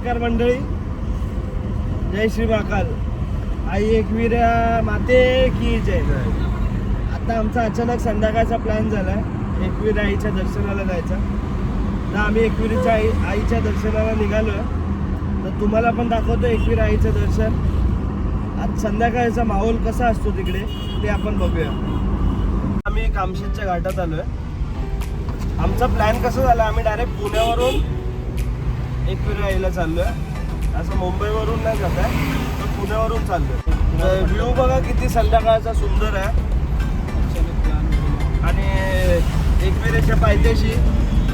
नमस्कार मंडळी, जय श्री महाकाल. आई एकविरा माते की जय. आता आमचा अचानक संध्याकाळचा प्लॅन झाला आहे एकविरा आईच्या दर्शनाला जायचा. तर आम्ही एकविरीच्या आईच्या दर्शनाला निघालो आहे. तर तुम्हाला पण दाखवतो एकविरा आईचं दर्शन. आज संध्याकाळचा माहोल कसा असतो तिकडे ते आपण बघूया. आम्ही कामशेतच्या घाटात आलो आहे. आमचा प्लॅन कसा झाला, आम्ही डायरेक्ट पुण्यावरून एकविरा आईला चाललो आहे. असं मुंबईवरून नाही जात आहे, तर पुण्यावरून चाललो आहे. व्ह्यू बघा किती संध्याकाळचा सुंदर आहे. आणि एकविरेच्या पायथ्याशी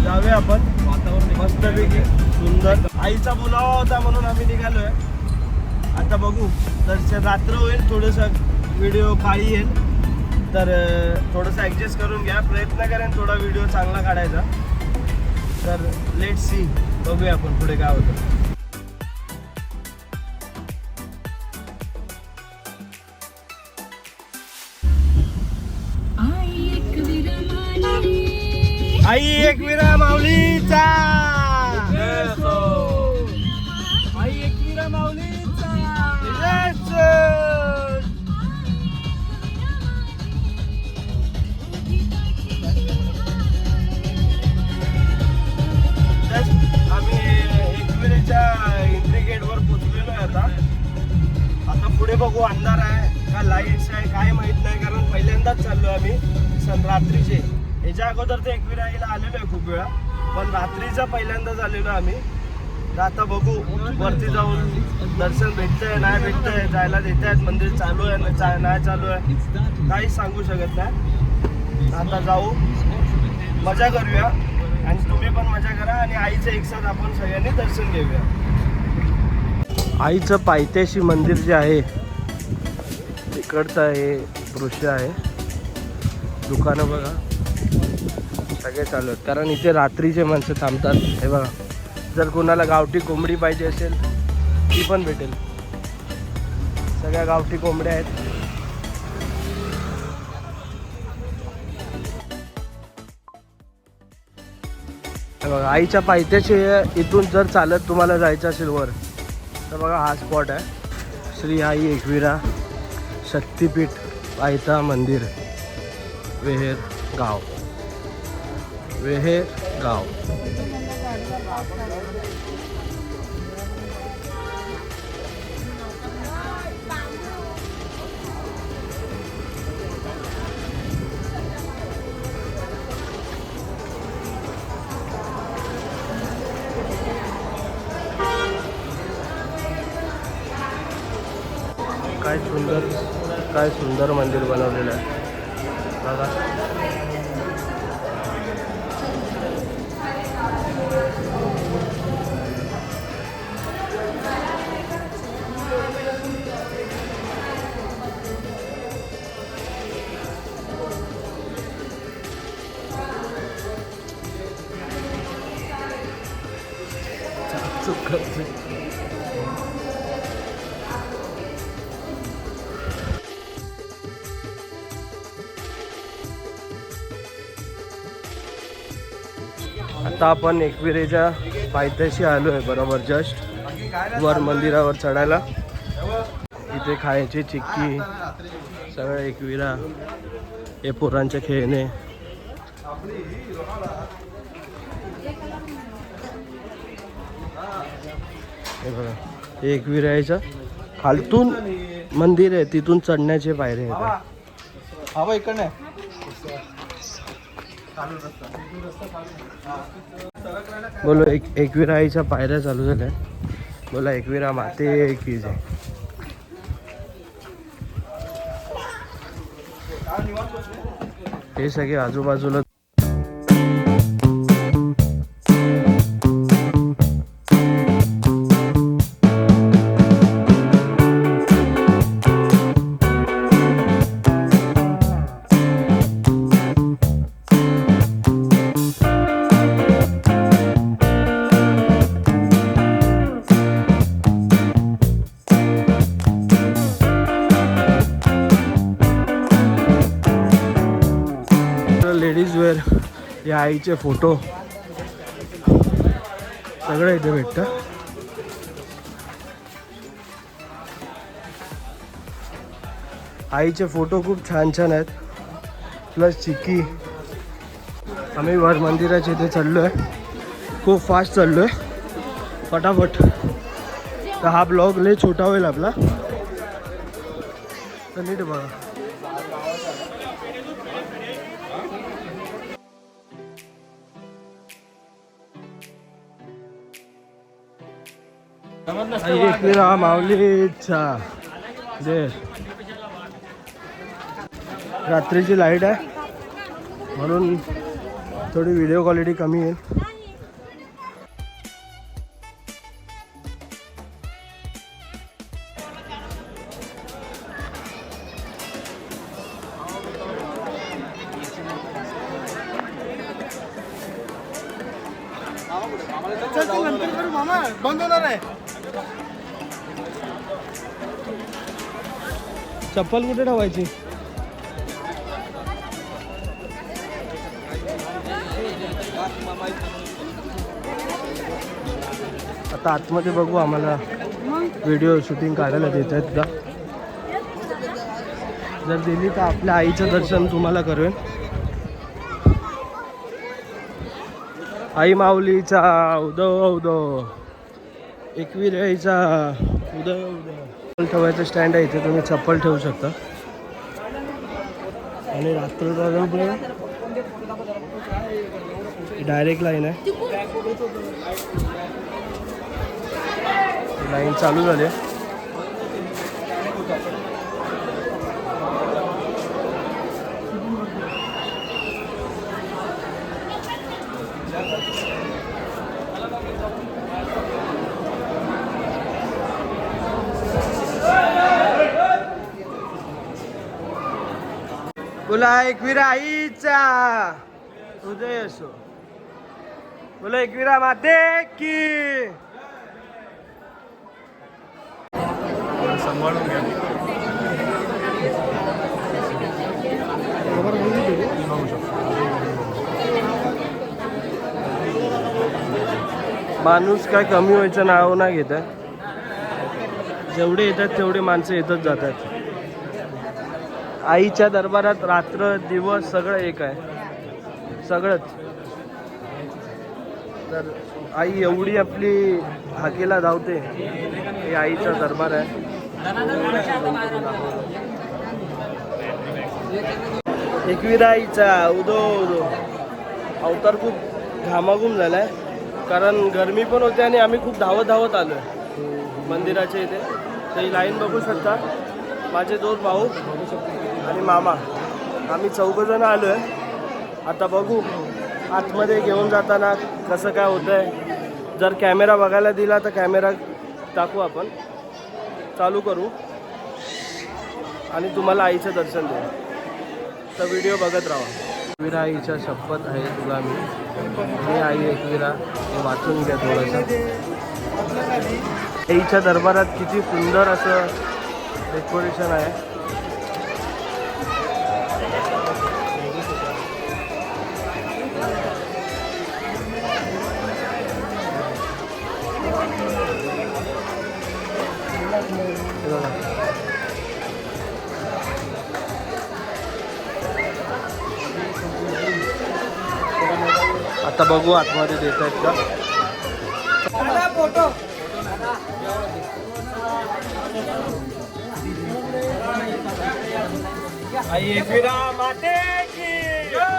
जाऊया आपण. वातावरण मस्तपैकी सुंदर. आईचा बोलावा होता म्हणून आम्ही निघालो आहे. आता बघू, तर रात्र होईल, थोडंसं व्हिडिओ काळी येईल, तर थोडंसं ॲडजस्ट करून घ्या. प्रयत्न करेन थोडा व्हिडिओ चांगला काढायचा. तर लेट सी, बघूया आपण पुढे काय होतं. आई एकविरा माऊलीचा, आई एकविरा माऊलीचा. आम्ही एकविरेच्या एंट्री गेटवर पोचलेलो आहे. आता पुढे बघू, अंधार आहे का लाईट्स आहे काय माहित नाही, कारण पहिल्यांदाच चाललो आम्ही रात्रीचे. याच्या अगोदर ते एकविरा आईला आलेलो आहे खूप वेळा, पण रात्रीचा पहिल्यांदाच आलेलो आम्ही. तर आता बघू, वरती जाऊन दर्शन भेटतंय नाही भेटतंय, जायला देत आहेत, मंदिर चालू आहे नाही चालू आहे, काहीच सांगू शकत नाही. आता जाऊ, मजा करूया आणि तुम्ही पण मजा करा आणि आईचं एकसाथ आपण सगळ्यांनी दर्शन घेऊया. आईचं पायथ्याशी मंदिर जे आहे तिकडचं हे दृश्य आहे. दुकानं बघा सगळे चालू आहेत, कारण इथे रात्रीचे माणसं थांबतात. हे बघा, जर कोणाला गावठी कोंबडी पाहिजे असेल ती पण भेटेल. सगळ्या गावठी कोंबड्या आहेत. बघा, आईच्या पायथ्याशी इथून जर चालत तुम्हाला जायचं असेल वर, तर बघा हा स्पॉट आहे. श्री आई एकविरा शक्तिपीठ पायथा मंदिर, वेहेर गाव. वेहेर गाव. काय सुंदर मंदिर बनवलेलं आहे बघा. आता आपण एकविरेच्या पायथ्याशी आलो आहे, बरोबर जस्ट वर मंदिरावर चढायला. इथे खायची चिक्की, सगळं एकविरा, हे पोरांचे खेळणे. हे बघा, हे एकविराचं खालतून मंदिर आहे, तिथून चढण्याचे पायरे आहेत. हा इकडे बोलो, एकविरा आईच्या पायऱ्या चालू झाल्या. बोला एकविरा माते की जय. हे सगळे आजूबाजूला लेडीज वेअर, या आईचे फोटो सगळं इथे भेटतं. आईचे फोटो खूप छान छान आहेत, प्लस चिक्की. आम्ही वर मंदिराच्या इथे चाललो आहे, खूप फास्ट चाललो आहे फटाफट. तर हा ब्लॉग लय छोटा होईल आपला, तर नीट बघा. एकविरा माऊलीचा दे. रात्रीची लाईट आहे म्हणून थोडी व्हिडिओ क्वालिटी कमी येईल. बंद होणार आहे. चप्पल कुठे ठेवायची? आता आतमध्ये बघू, आम्हाला व्हिडिओ शूटिंग काढायला देत आहेत का. जर दिली तर आपल्या आईचं दर्शन तुम्हाला करेन. आई माऊलीचा उदो उदो, एकवीर आईचा उदो उदो. चप्पल ठेवायचं स्टँड आहे इथे, तुम्ही चप्पल ठेवू शकता. आणि रात्र डायरेक्ट लाईन आहे, लाईन चालू झाली. बोला एकविरा आईचा उदय असो. बोला एकविरा माते की. सांभाळून घ्या. माणूस काय कमी व्हायचं नाव नाही घेत आहे. जेवढे येतात तेवढे माणसं येतच जातात. आईच्या दरबारात रात्र दिवस सगळं एक आहे, सगळंच. तर आई एवढी आपली हाकेला धावते, हे आईचा दरबार आहे. एकविरा आईचा उदो उदो. अवतार खूप घामाघूम झाला आहे, कारण गरमी पण होते आणि आम्ही खूप धावत धावत आलो आहे मंदिराच्या इथे. तर ही लाईन बघू शकता. माझे 2 भाऊ आणि मामा, आम्ही 4 जण आलो आहे. आता बघू आतमध्ये घेऊन जाताना कसं काय होतं आहे. जर कॅमेरा बघायला दिला तर कॅमेरा टाकू, आपण चालू करू आणि तुम्हाला आईचं दर्शन देऊ. तर व्हिडिओ बघत राहा. एकविरा आईच्या शपथ आहे तुला मी आई एकविरा, हे वाचून घ्या थोडंसं. आईच्या दरबारात किती सुंदर असं डेकोरेशन आहे. आता बघू आतमध्ये देत आहेत का. फोटो आई एकविरा माते की जय.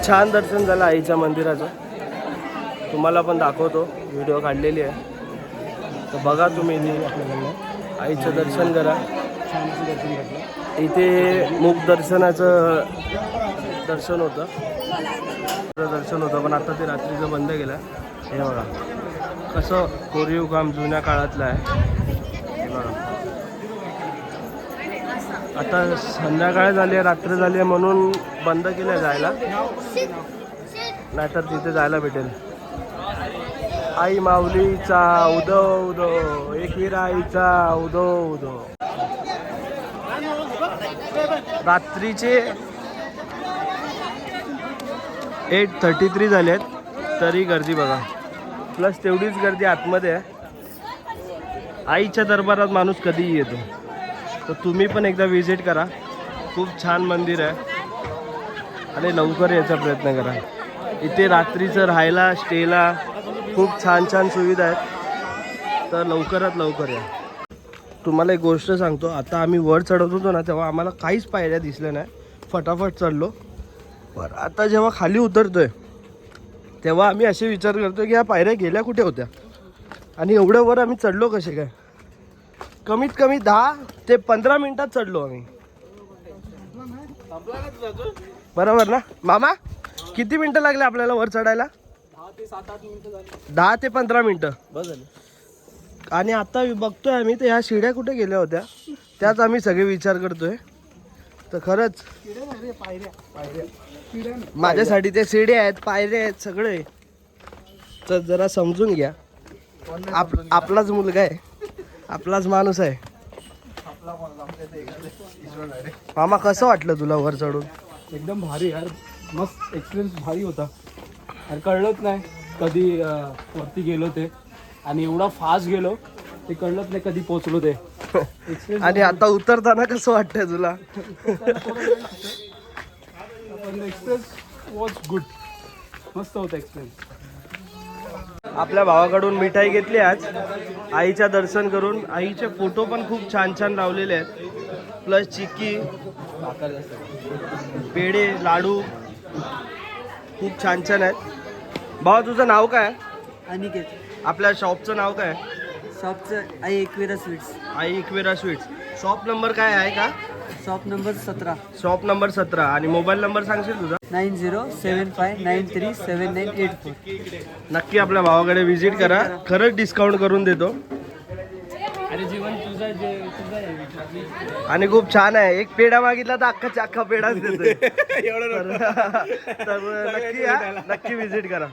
छान दर्शन झालं आईच्या मंदिराचं. तुम्हाला पण दाखवतो, व्हिडिओ काढलेली आहे, तर बघा तुम्ही. आईचं दर्शन करा. इथे मूक दर्शनाचं दर्शन होतं, पण आता ते रात्रीचं बंद केलं. हे बघा कसं कोरीव काम जुन्या काळातलं आहे. हे बघा आता संध्याकाळ झाली आहे, रात्र झाली आहे म्हणून बंद केलं जायला, नाहीतर तिथे जायला भेटेल. आई माऊलीचा उदो उदो, एकविरा आईचा उदो उदो. रात्रीचे 8:33 झाले आहेत, तरी गर्दी बघा. प्लस तेवढीच गर्दी आतमध्ये आहे. आईच्या दरबारात माणूस कधीही येतो, तर तुम्ही पण एकदा विजिट करा. खूप छान मंदिर आहे आणि लवकर यायचा प्रयत्न करा. इथे रात्रीचं राहायला स्टेला खूप छान छान सुविधा आहेत, तर लवकरात लवकर या. तुम्हाला एक गोष्ट सांगतो, आता आम्ही वर चढत होतो ना तेव्हा आम्हाला काहीच पायऱ्या दिसल्या नाही, फटाफट चढलो. बरं आता जेव्हा खाली उतरतोय तेव्हा आम्ही असे विचार करतो की ह्या पायऱ्या गेल्या कुठे होत्या आणि एवढ्या वर आम्ही चढलो कसे काय. कमीत कमी 10 ते 15 मिनिटात चढलो आम्ही. बरोबर ना मामा? किती मिनिटं लागले आपल्याला वर चढायला? 10 ते 15 मिनिटं बस झाली. आणि आता बघतोय आम्ही तर ह्या शिड्या कुठे गेल्या होत्या, त्याच आम्ही सगळे विचार करतोय. तर खरंच माझ्यासाठी ते शिड्या आहेत, पायऱ्या आहेत, सगळे. तर जरा समजून घ्या, आपलाच मुलगा आहे, आपलाच माणूस आहे. मामा कसं वाटलं तुला वर चढून? एकदम भारी यार, मस्त एक्सपिरियन्स भारी होता. आणि कळलंच नाही कधी वरती गेलो ते, आणि एवढा फास्ट गेलो ते कळलंच नाही कधी पोहोचलो ते. आणि आता उतरताना कसं वाटतंय तुला? एक्सपिरियन्स वॉज गुड, मस्त होता एक्सपिरियन्स. आपल्या भावाकडून मिठाई घेतली आज आईच्या दर्शन करून. आईचे फोटो पण खूप छान छान लावलेले आहेत, प्लस चिक्की, पेढे, लाडू खूप छान छान आहेत. भावा तुझं नाव काय? अनिकेत. आपल्या शॉपचं नाव काय? शॉपचं आई एकविरा स्वीट्स. आई एकविरा स्वीट्स. शॉप नंबर काय आहे का? Shop number 17. Shop number 17. आणि मोबाईल नंबर सांगशील तुझा? 9075937984. नक्की आपल्या भावाकडे व्हिजिट करा, खरंच डिस्काउंट करून देतो. अरे जीवन तुझा आणि खूप छान आहे. एक पेढा मागितला तर अख्खा पेढाच देतोय. तर नक्की या, नक्की व्हिजिट करा.